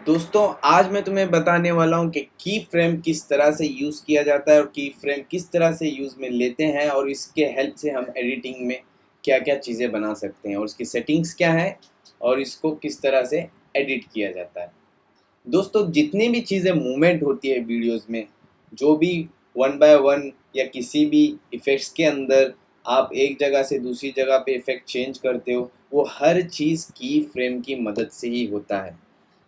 दोस्तों आज मैं तुम्हें बताने वाला हूं कि की फ्रेम किस तरह से यूज़ किया जाता है और की फ्रेम किस तरह से यूज़ में लेते हैं और इसके हेल्प से हम एडिटिंग में क्या क्या चीज़ें बना सकते हैं और उसकी सेटिंग्स क्या है और इसको किस तरह से एडिट किया जाता है। दोस्तों जितनी भी चीज़ें मूवमेंट होती है वीडियोस में, जो भी वन बाय वन या किसी भी इफ़ेक्ट्स के अंदर आप एक जगह से दूसरी जगह पे इफ़ेक्ट चेंज करते हो, वो हर चीज़ की फ्रेम की मदद से ही होता है।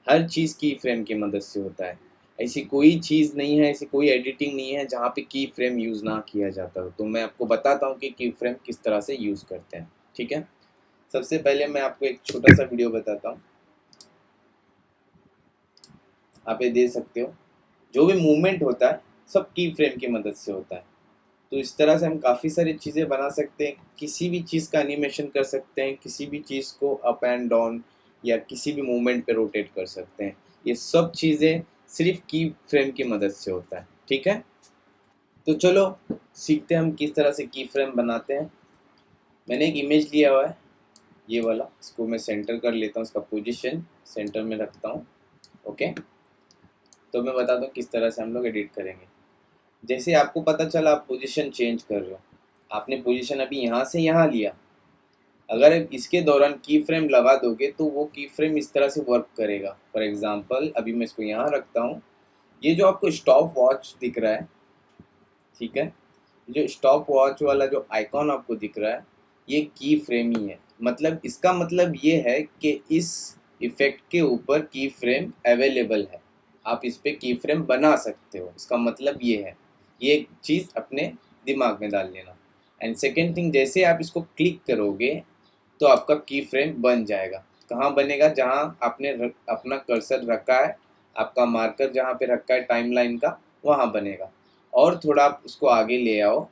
हर चीज़ की फ्रेम की मदद से होता है। ऐसी कोई चीज़ नहीं है, ऐसी कोई एडिटिंग नहीं है जहाँ पे की फ्रेम यूज़ ना किया जाता हो। तो मैं आपको बताता हूँ कि की फ्रेम किस तरह से यूज़ करते हैं, ठीक है? सबसे पहले मैं आपको एक छोटा-सा वीडियो बताता हूँ, आप ये देख सकते हो। जो भी मूवमेंट होता है, सब की फ्रेम की मदद से होता है। तो इस तरह से हम काफ़ी सारी चीज़ें बना सकते हैं, किसी भी चीज़ का एनिमेशन कर सकते हैं, किसी भी चीज़ को अप एंड डाउन या किसी भी मूवमेंट पे रोटेट कर सकते हैं। ये सब चीज़ें सिर्फ की फ्रेम की मदद से होता है, ठीक है? तो चलो सीखते हैं हम किस तरह से की फ्रेम बनाते हैं। मैंने एक इमेज लिया हुआ है, ये वाला, इसको मैं सेंटर कर लेता हूँ, इसका पोजीशन सेंटर में रखता हूँ, ओके? तो मैं बताता हूँ किस तरह से हम लोग एडिट करेंगे। जैसे आपको पता चला आप पोजीशन चेंज कर रहे हो, आपने पोजीशन अभी यहाँ से यहाँ लिया, अगर इसके दौरान की फ्रेम लगा दोगे तो वो की फ्रेम इस तरह से वर्क करेगा। फॉर एग्जांपल अभी मैं इसको यहाँ रखता हूँ, ये जो आपको स्टॉप वॉच दिख रहा है, ठीक है, जो स्टॉप वॉच वाला जो आइकॉन आपको दिख रहा है, ये की फ्रेम ही है। मतलब इसका मतलब ये है कि इस इफेक्ट के ऊपर की फ्रेम अवेलेबल है, आप इस पर की फ्रेम बना सकते हो, इसका मतलब ये है। ये एक चीज़ अपने दिमाग में डाल लेना। एंड सेकेंड थिंग, जैसे आप इसको क्लिक करोगे तो आपका की फ्रेम बन जाएगा। कहाँ बनेगा? जहाँ आपने अपना कर्सर रखा है, आपका मार्कर जहाँ पे रखा है टाइमलाइन का, वहाँ बनेगा। और थोड़ा आप उसको आगे ले आओ,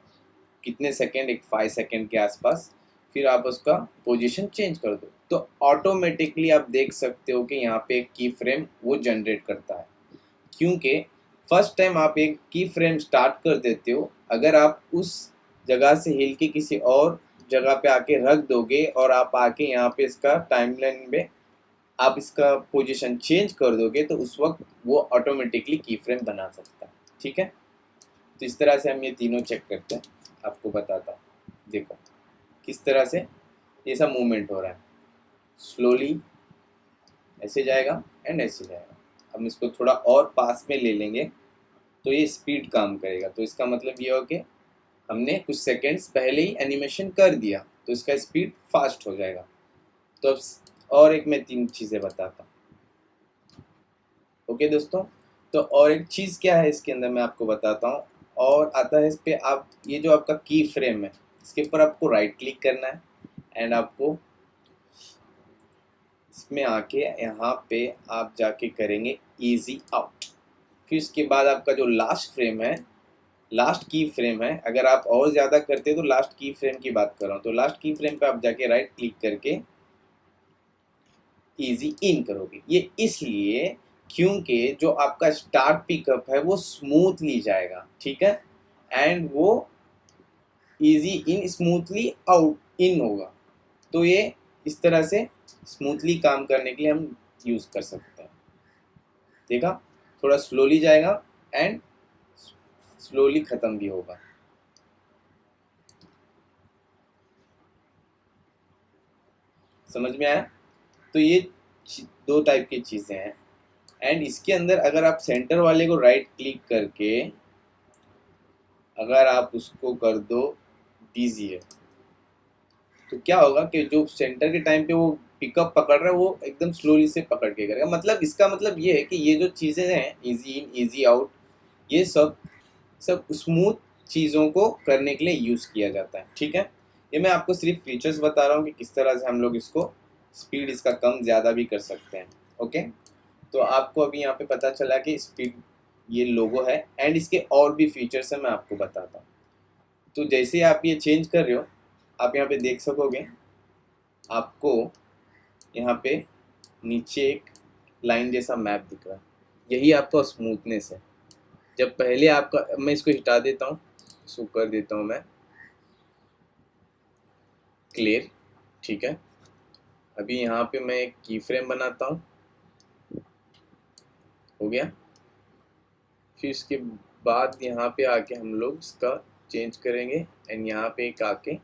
कितने सेकंड, एक 5 सेकंड के आसपास, फिर आप उसका पोजीशन चेंज कर दो, तो ऑटोमेटिकली आप देख सकते हो कि यहाँ पे एक की फ्रेम वो जनरेट करता है। क्योंकि फर्स्ट टाइम आप एक की फ्रेम स्टार्ट कर देते हो, अगर आप उस जगह से हिल के किसी और जगह पे आके रख दोगे और आप आके यहाँ पे इसका टाइमलाइन में आप इसका पोजीशन चेंज कर दोगे, तो उस वक्त वो ऑटोमेटिकली की फ्रेम बना सकता है, ठीक है? तो इस तरह से हम ये तीनों चेक करते हैं, आपको बताता हूँ। देखो किस तरह से ये सब मूवमेंट हो रहा है, स्लोली ऐसे जाएगा एंड ऐसे जाएगा। हम इसको थोड़ा और पास में ले लेंगे तो ये स्पीड काम करेगा। तो इसका मतलब ये हो कि हमने कुछ सेकंड्स पहले ही एनिमेशन कर दिया, तो इसका स्पीड फास्ट हो जाएगा। तो अब और एक मैं तीन चीज़ें बताता हूँ, ओके दोस्तों? तो और एक चीज़ क्या है इसके अंदर मैं आपको बताता हूँ। और आता है इस पे, आप ये जो आपका की फ्रेम है, इसके ऊपर आपको राइट क्लिक करना है एंड आपको इसमें आके यहाँ पे आप जाके करेंगे इजी आउट। फिर इसके बाद आपका जो लास्ट फ्रेम है, लास्ट की फ्रेम है, अगर आप और ज़्यादा करते तो लास्ट की फ्रेम की बात कर रहा हूँ, तो लास्ट की फ्रेम पे आप जाके राइट क्लिक करके इजी इन करोगे। ये इसलिए क्योंकि जो आपका स्टार्ट पिकअप है वो स्मूथली जाएगा, ठीक है, एंड वो easy in smoothly out in होगा। तो ये इस तरह से स्मूथली काम करने के लिए हम यूज़ कर सकते हैं। देखा, थोड़ा स्लोली जाएगा एंड स्लोली ख़त्म भी होगा। समझ में आया? तो ये दो टाइप की चीज़ें हैं। एंड इसके अंदर अगर आप सेंटर वाले को राइट क्लिक करके अगर आप उसको कर दो दीजिए, तो क्या होगा कि जो सेंटर के टाइम पे वो पिकअप पकड़ रहा है वो एकदम स्लोली से पकड़ के करेगा। मतलब इसका मतलब ये है कि ये जो चीज़ें हैं, इजी इन इजी आउट, ये सब सब स्मूथ चीज़ों को करने के लिए यूज़ किया जाता है, ठीक है? ये मैं आपको सिर्फ फीचर्स बता रहा हूँ कि किस तरह से हम लोग इसको स्पीड इसका कम ज़्यादा भी कर सकते हैं, ओके? तो आपको अभी यहाँ पे पता चला कि स्पीड ये लोगो है एंड इसके और भी फीचर्स हैं, मैं आपको बताता हूँ। तो जैसे आप ये चेंज कर रहे हो, आप यहाँ पे देख सकोगे, आपको यहाँ पे नीचे एक लाइन जैसा मैप दिख रहा है, यही आपका स्मूथनेस है। जब पहले आपका, मैं इसको हटा देता हूँ, इसको कर देता हूँ मैं क्लियर, ठीक है? अभी यहाँ पे मैं एक की फ्रेम बनाता हूँ, गया। फिर इसके बाद यहाँ पे आके हम लोग इसका चेंज करेंगे एंड यहाँ पे एक आके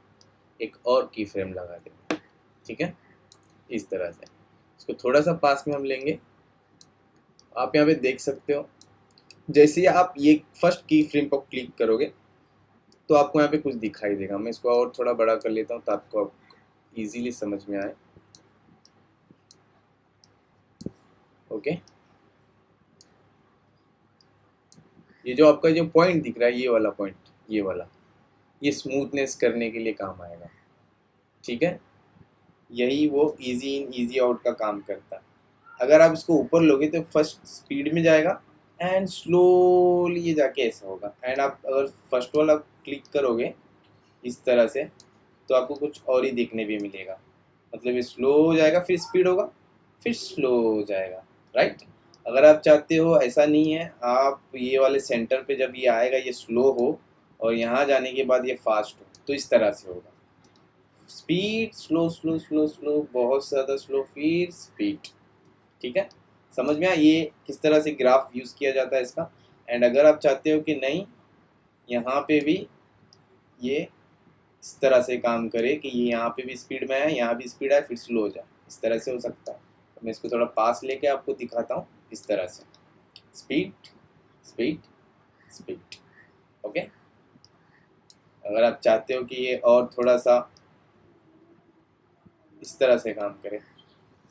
एक और की फ्रेम लगा देंगे, ठीक है। इस तरह से इसको थोड़ा सा पास में हम लेंगे। आप यहाँ पे देख सकते हो, जैसे ही आप ये फर्स्ट की फ्रेम पर क्लिक करोगे तो आपको यहाँ पे कुछ दिखाई देगा। मैं इसको और थोड़ा बड़ा कर लेता हूँ तो आपको इजीली समझ में आए। ओके, ये जो आपका जो पॉइंट दिख रहा है, ये वाला पॉइंट, ये वाला, ये स्मूथनेस करने के लिए काम आएगा, ठीक है। यही वो इजी इन इजी आउट का काम करता है। अगर आप इसको ऊपर लोगे तो फर्स्ट स्पीड में जाएगा एंड स्लोली ये जाके ऐसा होगा। एंड आप अगर फर्स्ट वाला क्लिक करोगे इस तरह से तो आपको कुछ और ही देखने भी मिलेगा। मतलब ये स्लो हो जाएगा, फिर स्पीड होगा, फिर स्लो हो जाएगा, राइट। अगर आप चाहते हो ऐसा नहीं है, आप ये वाले सेंटर पे जब ये आएगा ये स्लो हो और यहाँ जाने के बाद ये फास्ट हो, तो इस तरह से होगा। Speed, slow slow slow slow, बहुत ज़्यादा स्लो, फिर स्पीड, ठीक है। समझ में आया ये किस तरह से ग्राफ यूज़ किया जाता है इसका। एंड अगर आप चाहते हो कि नहीं यहाँ पे भी ये इस तरह से काम करे कि ये यहाँ पे भी स्पीड में है, यहाँ भी स्पीड है, फिर स्लो हो जाए, इस तरह से हो सकता है। तो मैं इसको थोड़ा पास लेके आपको दिखाता हूँ इस तरह से, स्पीड स्पीड स्पीड। ओके, अगर आप चाहते हो कि ये और थोड़ा सा इस तरह से काम करे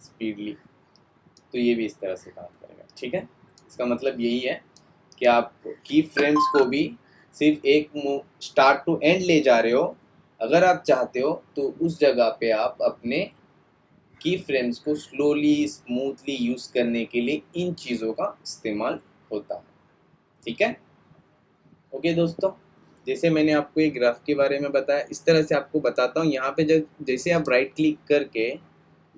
स्पीडली, तो ये भी इस तरह से काम करेगा, ठीक है। इसका मतलब यही है कि आप की फ्रेम्स को भी सिर्फ एक स्टार्ट टू एंड ले जा रहे हो। अगर आप चाहते हो तो उस जगह पे आप अपने की फ्रेम्स को स्लोली स्मूथली यूज़ करने के लिए इन चीज़ों का इस्तेमाल होता है, ठीक है। ओके दोस्तों, जैसे मैंने आपको एक ग्राफ के बारे में बताया, इस तरह से आपको बताता हूँ। यहाँ पे जब जैसे आप राइट क्लिक करके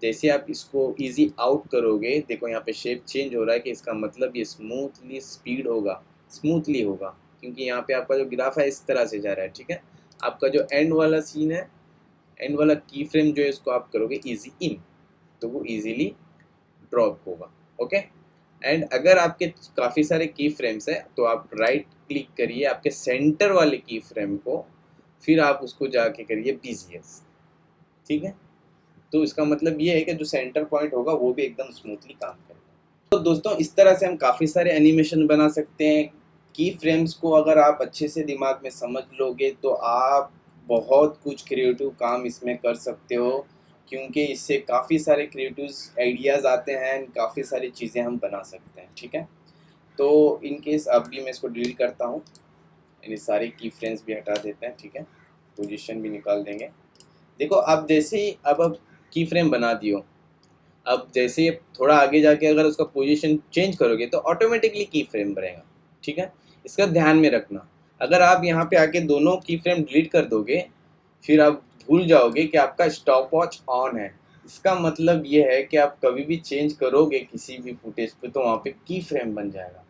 जैसे आप इसको इजी आउट करोगे, देखो यहाँ पे शेप चेंज हो रहा है कि इसका मतलब ये स्मूथली स्पीड होगा, स्मूथली होगा, क्योंकि यहाँ पे आपका जो ग्राफ है इस तरह से जा रहा है, ठीक है। आपका जो एंड वाला सीन है, एंड वाला की फ्रेम जो है इसको आप करोगे इजी इन, तो वो इजीली ड्रॉप होगा। ओके, एंड अगर आपके काफ़ी सारे की फ्रेम्स है तो आप राइट क्लिक करिए आपके सेंटर वाले की फ्रेम को, फिर आप उसको जाके करिए बीजीएस, ठीक है। तो इसका मतलब ये है कि जो सेंटर पॉइंट होगा वो भी एकदम स्मूथली काम करेगा। तो दोस्तों इस तरह से हम काफ़ी सारे एनिमेशन बना सकते हैं। की फ्रेम्स को अगर आप अच्छे से दिमाग में समझ लोगे तो आप बहुत कुछ क्रिएटिव काम इसमें कर सकते हो, क्योंकि इससे काफ़ी सारे क्रिएटिव आइडियाज़ आते हैं, काफ़ी सारी चीज़ें हम बना सकते हैं, ठीक है। तो इन केस अभी मैं इसको डिलीट करता हूँ, यानी सारे की फ्रेम्स भी हटा देते हैं, ठीक है। पोजीशन भी निकाल देंगे। देखो अब जैसे ही अब की फ्रेम बना दियो, अब जैसे थोड़ा आगे जाके अगर उसका पोजीशन चेंज करोगे तो ऑटोमेटिकली की फ्रेम बनेगा, ठीक है। इसका ध्यान में रखना। अगर आप यहाँ पे आके दोनों की फ्रेम डिलीट कर दोगे फिर आप भूल जाओगे कि आपका स्टॉप वॉच ऑन है। इसका मतलब ये है कि आप कभी भी चेंज करोगे किसी भी फुटेज पे तो वहाँ पे की फ्रेम बन जाएगा।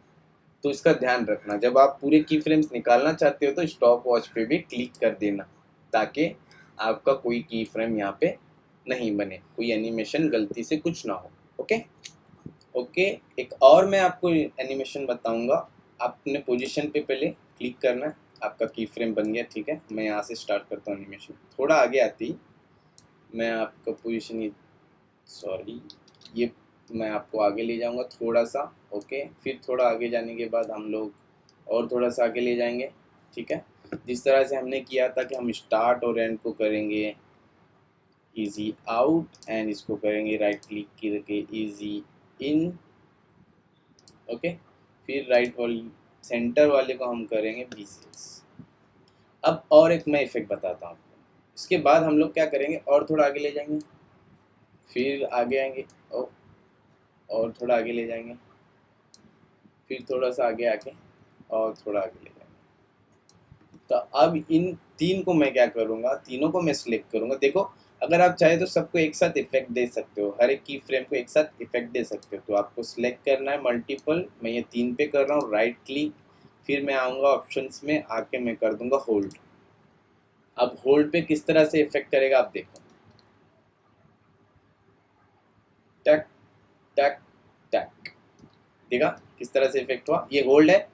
तो इसका ध्यान रखना, जब आप पूरे की फ्रेम्स निकालना चाहते हो तो स्टॉप वॉच पे भी क्लिक कर देना, ताकि आपका कोई की फ्रेम यहाँ पे नहीं बने, कोई एनिमेशन गलती से कुछ ना हो। ओके ओके, एक और मैं आपको एनिमेशन बताऊंगा। आपने पोजीशन पे पहले क्लिक करना है, आपका की फ्रेम बन गया, ठीक है। मैं यहाँ से स्टार्ट करता हूँ एनिमेशन। थोड़ा आगे आती मैं आपका पोजीशन ये मैं आपको आगे ले जाऊंगा थोड़ा सा। ओके, फिर थोड़ा आगे जाने के बाद हम लोग और थोड़ा सा आगे ले जाएंगे, ठीक है। जिस तरह से हमने किया था कि हम स्टार्ट और एंड को करेंगे इजी आउट एंड इसको करेंगे राइट क्लिक करके इजी इन। ओके, फिर राइट वाले सेंटर वाले को हम करेंगे बीसीएस। अब और एक मैं इफेक्ट बताता हूँ। इसके बाद हम लोग क्या करेंगे, और थोड़ा आगे ले जाएंगे, फिर आगे आएंगे और थोड़ा आगे ले जाएंगे, फिर थोड़ा सा आगे आके और थोड़ा आगे ले जाएंगे। तो अब इन तीन को मैं क्या करूँगा, तीनों को मैं सिलेक्ट करूँगा। देखो अगर आप चाहे तो सबको एक साथ इफेक्ट दे सकते हो, हर एक की फ्रेम को एक साथ इफेक्ट दे सकते हो। तो आपको सिलेक्ट करना है मल्टीपल, मैं ये 3 पे कर रहा हूँ, राइट क्लिक, फिर मैं आऊँगा ऑप्शंस में, आके मैं कर दूंगा होल्ड। अब होल्ड पे किस तरह से इफेक्ट करेगा आप देखो, टक टक टक, देखा किस तरह से इफेक्ट हुआ, ये होल्ड है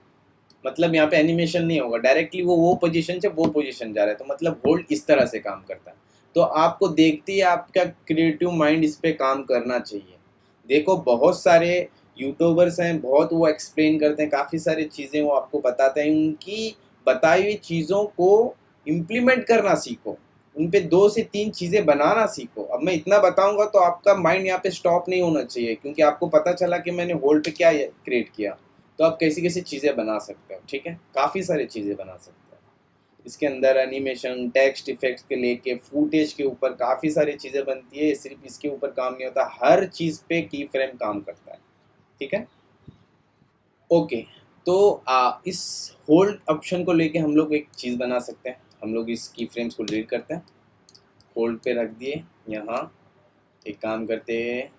मतलब यहाँ पे एनिमेशन नहीं होगा, डायरेक्टली वो पोजीशन से वो पोजीशन जा रहा है, तो मतलब होल्ड इस तरह से काम करता है। तो आपको देखते ही आपका क्रिएटिव माइंड इस पे काम करना चाहिए। देखो बहुत सारे यूट्यूबर्स हैं, बहुत वो एक्सप्लेन करते हैं, काफ़ी सारी चीज़ें वो आपको बताते हैं, उनकी बताई हुई चीज़ों को इम्प्लीमेंट करना सीखो, उन पे 2 से 3 चीज़ें बनाना सीखो। अब मैं इतना बताऊंगा तो आपका माइंड यहाँ पे स्टॉप नहीं होना चाहिए, क्योंकि आपको पता चला कि मैंने होल्ड पे क्या क्रिएट किया, तो आप कैसी कैसी चीज़ें बना सकते हो। ठीक है, काफ़ी सारी चीज़ें बना सकते हो इसके अंदर, एनिमेशन, टेक्स्ट इफेक्ट्स के लेके फुटेज के ऊपर काफ़ी सारी चीज़ें बनती है। सिर्फ इसके ऊपर काम नहीं होता, हर चीज़ पे की फ्रेम काम करता है। ठीक है, ओके। तो इस होल्ड ऑप्शन को लेके हम लोग एक चीज़ बना सकते हैं। हम लोग इस की फ्रेम्स को डिलीट करते हैं, होल्ड पे रख दिए यहाँ। एक काम करते हैं,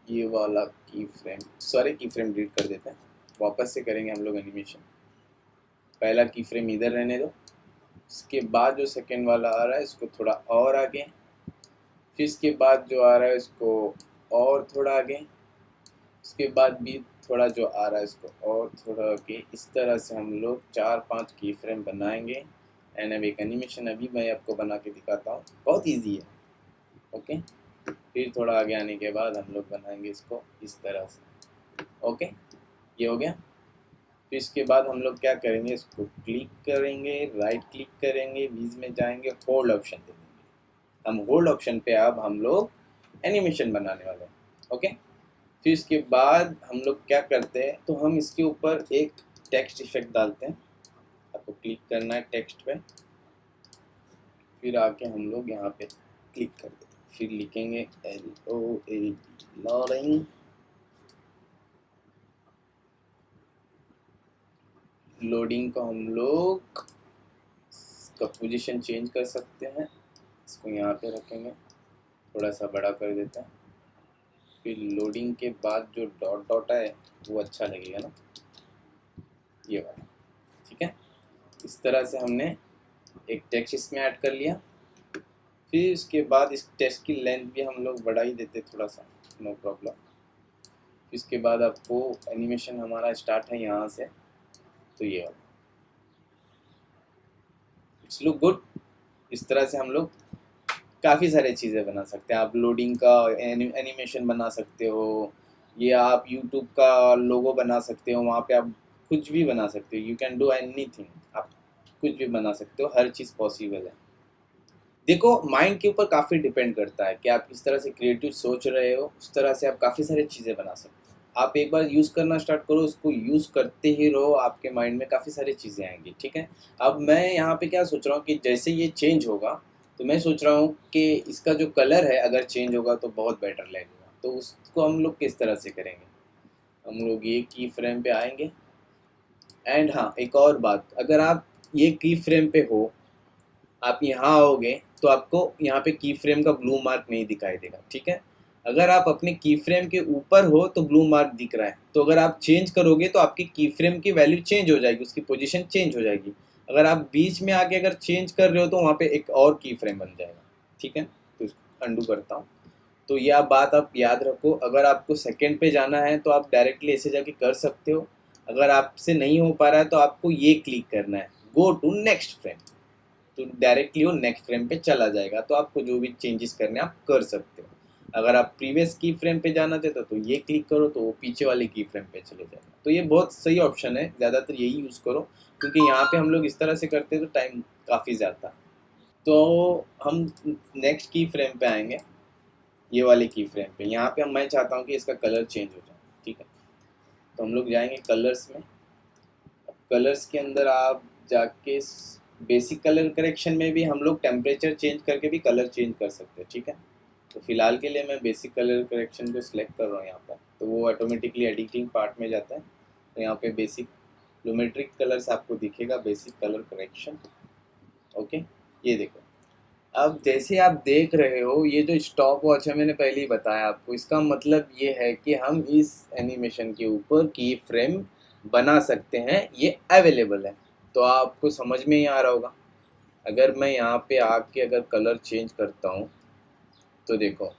ये वाला की फ्रेम, सारे की फ्रेम डिलीट कर देते हैं, वापस से करेंगे हम लोग एनिमेशन। पहला की फ्रेम इधर रहने दो, इसके बाद जो सेकेंड वाला आ रहा है इसको थोड़ा और आगे, फिर इसके बाद जो आ रहा है इसको और थोड़ा आगे, इसके बाद भी थोड़ा जो आ रहा है इसको और थोड़ा आगे। इस तरह से हम लोग 4-5 की फ्रेम बनाएंगे। एंड अब एक एनिमेशन अभी मैं आपको बना के दिखाता हूँ, बहुत इजी है। ओके, फिर थोड़ा आगे आने के बाद हम लोग बनाएंगे इसको इस तरह से। ओके, ये हो गया। फिर इसके बाद हम लोग क्या करेंगे, इसको क्लिक करेंगे, राइट क्लिक करेंगे, बीच में जाएंगे, होल्ड ऑप्शन दे देंगे। हम होल्ड ऑप्शन पे अब हम लोग एनिमेशन बनाने वाले हैं। ओके, फिर इसके बाद हम लोग क्या करते हैं, तो हम इसके ऊपर एक टेक्स्ट इफेक्ट डालते हैं। आपको क्लिक करना है टेक्स्ट पे, फिर आके हम लोग यहाँ पे क्लिक कर देते हैं, फिर लिखेंगे LOAD, लोडिंग। लोडिंग को हम लोग इसका पोजीशन चेंज कर सकते हैं, इसको यहाँ पे रखेंगे, थोड़ा सा बड़ा कर देते हैं। फिर लोडिंग के बाद जो डॉट डॉट है वो अच्छा लगेगा ना, ये वाला। ठीक है, इस तरह से हमने एक टेक्स्ट इसमें ऐड कर लिया। फिर इसके बाद इस टेक्स्ट की लेंथ भी हम लोग बढ़ा ही देते थोड़ा सा, नो प्रॉब्लम। इसके बाद आपको एनिमेशन हमारा स्टार्ट है यहाँ से, तो ये वाला, इट्स लुक गुड। इस तरह से हम लोग काफ़ी सारी चीज़ें बना सकते हैं। आप लोडिंग का एनिमेशन बना सकते हो, ये आप यूट्यूब का लोगो बना सकते हो, वहाँ पे आप कुछ भी बना सकते हो, यू कैन डू एनीथिंग, आप कुछ भी बना सकते हो, हर चीज़ पॉसिबल है। देखो माइंड के ऊपर काफ़ी डिपेंड करता है कि आप किस तरह से क्रिएटिव सोच रहे हो, उस तरह से आप काफ़ी सारी चीज़ें बना सकते हो। आप एक बार यूज़ करना स्टार्ट करो, उसको यूज़ करते ही रहो, आपके माइंड में काफ़ी सारी चीज़ें आएंगी। ठीक है, अब मैं यहाँ पे क्या सोच रहा हूँ कि जैसे ये चेंज होगा, तो मैं सोच रहा हूँ कि इसका जो कलर है अगर चेंज होगा तो बहुत बेटर लगेगा। तो उसको हम लोग किस तरह से करेंगे, हम लोग ये की फ्रेम पे आएंगे। एंड हाँ, एक और बात, अगर आप ये की फ्रेम पे हो, आप यहाँ आओगे तो आपको यहाँ पे की फ्रेम का ब्लू मार्क नहीं दिखाई देगा। ठीक है, अगर आप अपने की फ्रेम के ऊपर हो तो ब्लू मार्क दिख रहा है, तो अगर आप चेंज करोगे तो आपकी की फ्रेम की वैल्यू चेंज हो जाएगी, उसकी पोजीशन चेंज हो जाएगी। अगर आप बीच में आके अगर चेंज कर रहे हो तो वहाँ पे एक और की फ्रेम बन जाएगा। ठीक है, तो इसको अंडू करता हूँ। तो यह बात आप याद रखो, अगर आपको सेकेंड पे जाना है तो आप डायरेक्टली ऐसे जाके कर सकते हो। अगर आपसे नहीं हो पा रहा है तो आपको ये क्लिक करना है, गो टू नेक्स्ट फ्रेम, तो डायरेक्टली वो नेक्स्ट फ्रेम पे चला जाएगा। तो आपको जो भी चेंजेस करने आप कर सकते हो। अगर आप प्रीवियस की फ्रेम पे जाना चाहते हो तो ये क्लिक करो, तो वो पीछे वाले की फ्रेम पे चले जाएगा। तो ये बहुत सही ऑप्शन है, ज़्यादातर यही यूज़ करो, क्योंकि यहाँ पे हम लोग इस तरह से करते हैं तो टाइम काफ़ी ज़्यादा। तो हम नेक्स्ट की फ्रेम पे आएंगे, ये वाले की फ्रेम पे। यहाँ पे मैं चाहता हूँ कि इसका कलर चेंज हो जाए। ठीक है, तो हम लोग जाएंगे कलर्स में। कलर्स के अंदर आप जाके बेसिक कलर करेक्शन में भी हम लोग टेम्परेचर चेंज करके भी कलर चेंज कर सकते हैं। ठीक है, तो फिलहाल के लिए मैं बेसिक कलर करेक्शन को सिलेक्ट कर रहा हूँ यहाँ पर, तो वो ऑटोमेटिकली एडिटिंग पार्ट में जाता है। तो यहाँ पे बेसिक ज्योमेट्रिक कलर्स आपको दिखेगा, बेसिक कलर करेक्शन। ओके, ये देखो, अब जैसे आप देख रहे हो ये जो स्टॉप वॉच है, मैंने पहले ही बताया आपको, इसका मतलब ये है कि हम इस एनिमेशन के ऊपर की फ्रेम बना सकते हैं, ये अवेलेबल है। तो आपको समझ में ही आ रहा होगा। अगर मैं यहाँ पे आके अगर कलर चेंज करता हूँ तो देखो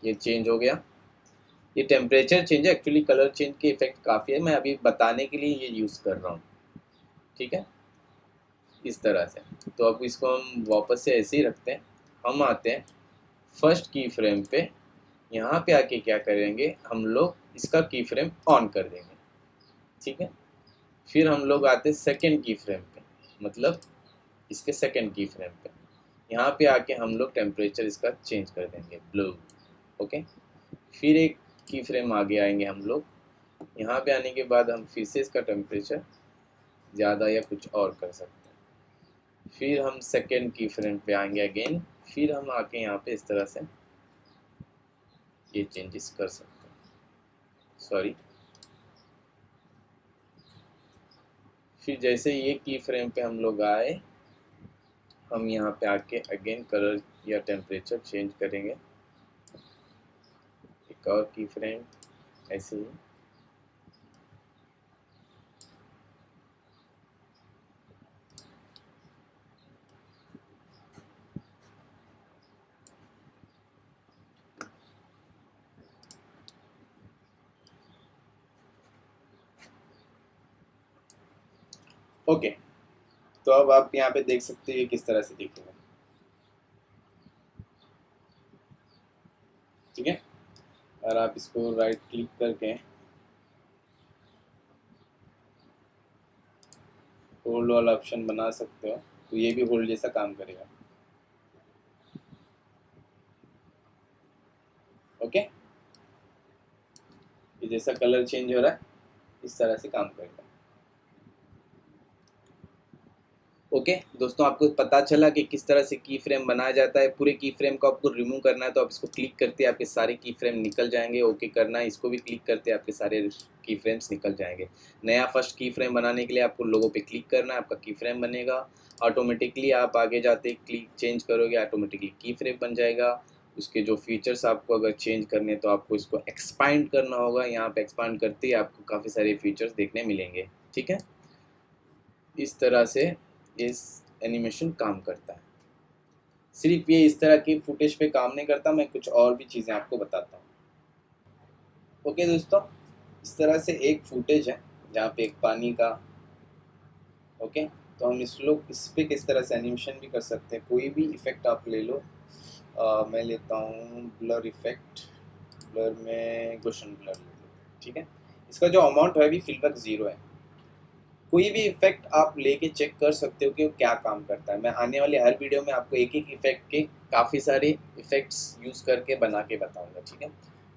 ये चेंज हो गया। ये टेम्परेचर चेंज है, एक्चुअली कलर चेंज के इफेक्ट काफ़ी है, मैं अभी बताने के लिए ये यूज़ कर रहा हूँ। ठीक है, इस तरह से। तो अब इसको हम वापस से ऐसे ही रखते हैं। हम आते हैं फर्स्ट की फ्रेम पे। यहाँ पे आके क्या करेंगे, हम लोग इसका की फ्रेम ऑन कर देंगे। ठीक है, फिर हम लोग आते हैं सेकेंड की फ्रेम पे, मतलब इसके सेकेंड की फ्रेम पे। यहाँ पे आके हम लोग टेम्परेचर इसका चेंज कर देंगे ब्लू। ओके, फिर एक की फ्रेम आगे आएंगे हम लोग। यहाँ पे आने के बाद हम फिर से इसका टेम्परेचर ज़्यादा या कुछ और कर सकते हैं। फिर हम सेकेंड की फ्रेम पे आएंगे अगेन। फिर हम आके यहाँ पे इस तरह से ये चेंजेस कर सकते हैं। सॉरी, फिर जैसे ये की फ्रेम पे हम लोग आए, हम यहाँ पे आके अगेन कलर या टेम्परेचर चेंज करेंगे। एक और की फ्रेम ऐसे ही। ओके, तो अब आप यहाँ पे देख सकते हैं किस तरह से दिखेगा। ठीक है, और आप इसको राइट क्लिक करके होल्ड वाला ऑप्शन बना सकते हो, तो ये भी होल्ड जैसा काम करेगा। ओके, ये जैसा कलर चेंज हो रहा है इस तरह से काम करेगा। ओके दोस्तों, आपको पता चला कि किस तरह से की फ्रेम बनाया जाता है। पूरे की फ्रेम को आपको रिमूव करना है तो आप इसको क्लिक करते हैं, आपके सारे की फ्रेम निकल जाएंगे। ओके करना है, इसको भी क्लिक करते हैं, आपके सारे की फ्रेम्स निकल जाएंगे। नया फर्स्ट की फ्रेम बनाने के लिए आपको लोगों पे क्लिक करना है, आपका की फ्रेम बनेगा। ऑटोमेटिकली आप आगे जाते क्लिक चेंज करोगे, ऑटोमेटिकली की फ्रेम बन जाएगा। उसके जो फीचर्स आपको अगर चेंज करने तो आपको इसको एक्सपांड करना होगा। यहाँ पे एक्सपांड करते ही आपको काफ़ी सारे फीचर्स देखने मिलेंगे। ठीक है, इस तरह से इस एनिमेशन काम करता है। सिर्फ ये इस तरह की फुटेज पे काम नहीं करता, मैं कुछ और भी चीज़ें आपको बताता हूँ। ओके दोस्तों, इस तरह से एक फुटेज है जहाँ पे एक पानी का। ओके, तो हम इस पे किस तरह से एनिमेशन भी कर सकते हैं। कोई भी इफेक्ट आप ले लो। मैं लेता हूँ ब्लर इफेक्ट। ब्लर में गोशन ब्लर ले लेते हैं। ठीक है, इसका जो अमाउंट है अभी फिलहाल 0 है। कोई भी इफेक्ट आप लेके चेक कर सकते हो कि वो क्या काम करता है। मैं आने वाले हर वीडियो में आपको एक एक इफेक्ट के काफ़ी सारे इफेक्ट्स यूज़ करके बना के बताऊंगा। ठीक है,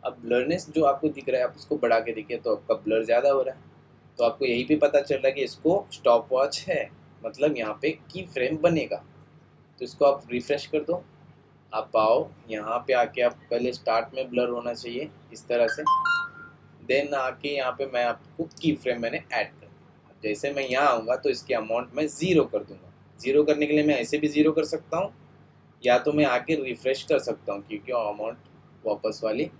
अब ब्लरनेस जो आपको दिख रहा है आप उसको बढ़ा के देखिए तो आपका ब्लर ज़्यादा हो रहा है। तो आपको यही भी पता चल रहा है कि इसको स्टॉप वॉच है, मतलब यहाँ पे की फ्रेम बनेगा। तो इसको आप रिफ्रेश कर दो। आप आओ यहाँ पे आके, आप पहले स्टार्ट में ब्लर होना चाहिए इस तरह से। देन आके यहाँ पे मैं आपको की फ्रेम मैंने ऐड कर दिया। जैसे मैं यहाँ आऊँगा तो इसके अमाउंट में 0 कर दूंगा। 0 करने के लिए मैं ऐसे भी 0 कर सकता हूँ, या तो मैं आके रिफ्रेश कर सकता हूँ क्योंकि अमाउंट वापस वाली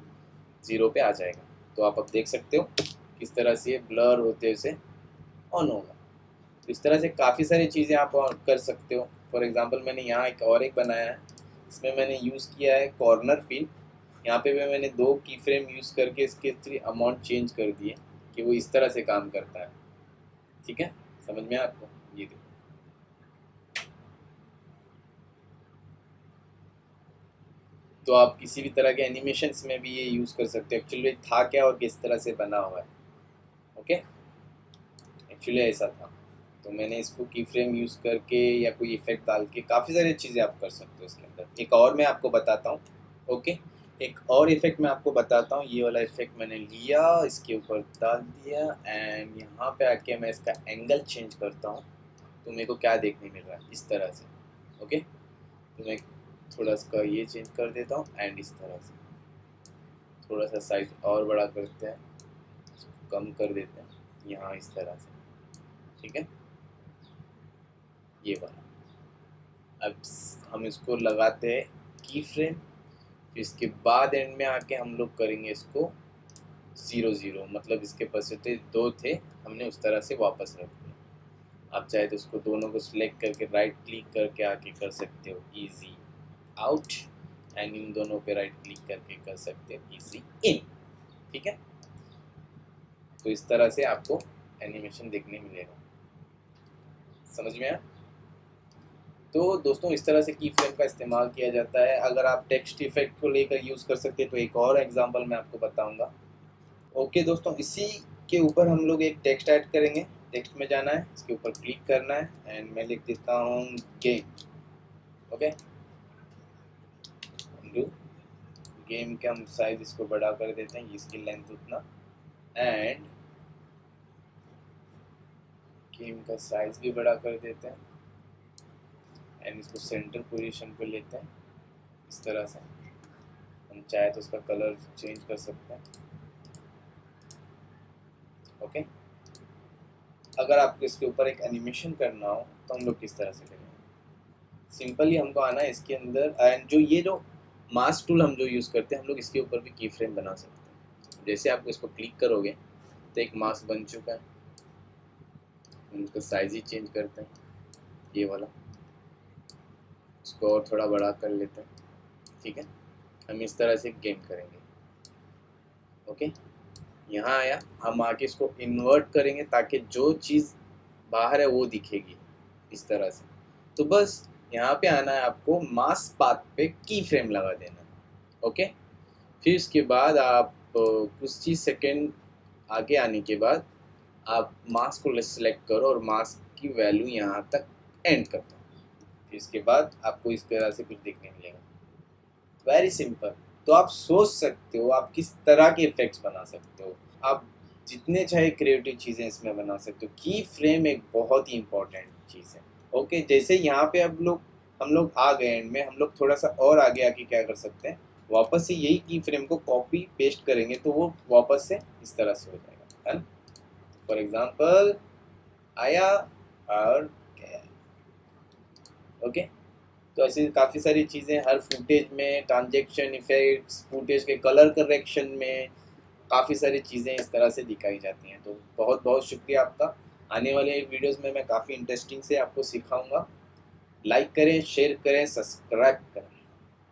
0 पे आ जाएगा। तो आप अब देख सकते हो किस तरह से ये ब्लर होते हुए ऑन होगा। तो इस तरह से काफ़ी सारी चीज़ें आप कर सकते हो। फॉर एग्जांपल मैंने यहाँ एक बनाया है, इसमें मैंने यूज़ किया है कॉर्नर पिन। यहाँ पे भी मैंने 2 की फ्रेम यूज़ करके इसके 3 अमाउंट चेंज कर दिए कि वो इस तरह से काम करता है। ठीक है, समझ में आपको? ये देखो, तो आप किसी भी तरह के एनिमेशंस में भी ये यूज़ कर सकते हो। एक्चुअली था क्या और किस तरह से बना हुआ है। ओके, एक्चुअली ऐसा था। तो मैंने इसको की फ्रेम यूज़ करके या कोई इफेक्ट डाल के काफ़ी सारी चीज़ें आप कर सकते हो इसके अंदर। एक और मैं आपको बताता हूँ। ओके, एक और इफेक्ट मैं आपको बताता हूँ। ये वाला इफेक्ट मैंने लिया, इसके ऊपर डाल दिया एंड यहाँ पे आके मैं इसका एंगल चेंज करता हूँ। तो मेरे को क्या देखने मिल रहा है इस तरह से। ओके, तो मैं थोड़ा इसका ये चेंज कर देता हूँ एंड इस तरह से थोड़ा सा साइज और बड़ा करते हैं, कम कर देते हैं यहाँ इस तरह से। ठीक है, ये वाला। अब हम इसको लगाते हैं की फ्रेम। फिर इसके बाद एंड में आके हम लोग करेंगे इसको 0 0, मतलब इसके परसेंटेज 2 थे, हमने उस तरह से वापस रख दिया। आप चाहे तो उसको दोनों को सिलेक्ट करके राइट क्लिक करके आके कर सकते हो इजी आउट, एंड इन दोनों पे राइट क्लिक करके कर सकते हो इजी इन। ठीक है। तो इस तरह से आपको एनिमेशन देखने मिलेगा, समझ में आया। तो दोस्तों इस तरह से की फ्रेम का इस्तेमाल किया जाता है। अगर आप टेक्स्ट इफेक्ट को लेकर यूज़ कर सकते हैं तो एक और एग्जांपल मैं आपको बताऊंगा। ओके दोस्तों, इसी के ऊपर हम लोग एक टेक्स्ट ऐड करेंगे। टेक्स्ट में जाना है, इसके ऊपर क्लिक करना है एंड मैं लिख देता हूँ गेम। ओके, गेम का हम साइज इसको बड़ा कर देते हैं, इसकी लेंथ उतना, एंड गेम का साइज भी बड़ा कर देते हैं एंड इसको सेंटर पोजीशन पे लेते हैं। इस तरह से हम चाहे तो उसका कलर चेंज कर सकते हैं। ओके, अगर आपको इसके ऊपर एक एनिमेशन करना हो तो हम लोग किस तरह से करेंगे, सिंपली हमको आना है इसके अंदर एंड जो मास्क टूल हम जो यूज़ करते हैं हम लोग इसके ऊपर भी की फ्रेम बना सकते हैं। जैसे आप इसको क्लिक करोगे तो एक मास्क बन चुका है, हम उसका साइज ही चेंज करते हैं, ये वाला इसको और थोड़ा बड़ा कर लेते हैं। ठीक है, हम इस तरह से गेम करेंगे। ओके, यहाँ आया, हम आके इसको इन्वर्ट करेंगे ताकि जो चीज़ बाहर है वो दिखेगी इस तरह से। तो बस यहाँ पे आना है, आपको मास्क पाथ पे की फ्रेम लगा देना है। ओके, फिर इसके बाद आप कुछ ही सेकेंड आगे आने के बाद आप मास्क को सिलेक्ट करो और मास्क की वैल्यू यहाँ तक एंड कर दो। फिर इसके बाद आपको इस तरह से कुछ देखने मिलेगा, वेरी सिंपल। तो आप सोच सकते हो आप किस तरह के इफेक्ट्स बना सकते हो, आप जितने चाहे क्रिएटिव चीज़ें इसमें बना सकते हो। की फ्रेम एक बहुत ही इम्पोर्टेंट चीज़ है। ओके, जैसे यहाँ पे हम लोग आ गए एंड में, हम लोग थोड़ा सा और आगे आके क्या कर सकते हैं, वापस से यही की फ्रेम को कॉपी पेस्ट करेंगे तो वो वापस से इस तरह से हो जाएगा, है ना। फॉर एग्जाम्पल आया और गया। ओके, तो ऐसी काफ़ी सारी चीज़ें हर फुटेज में, ट्रांजेक्शन इफेक्ट्स, फुटेज के कलर करेक्शन में काफ़ी सारी चीज़ें इस तरह से दिखाई जाती हैं। तो बहुत बहुत शुक्रिया आपका। आने वाले वीडियोस में मैं काफ़ी इंटरेस्टिंग से आपको सिखाऊंगा। लाइक करें, शेयर करें, सब्सक्राइब करें।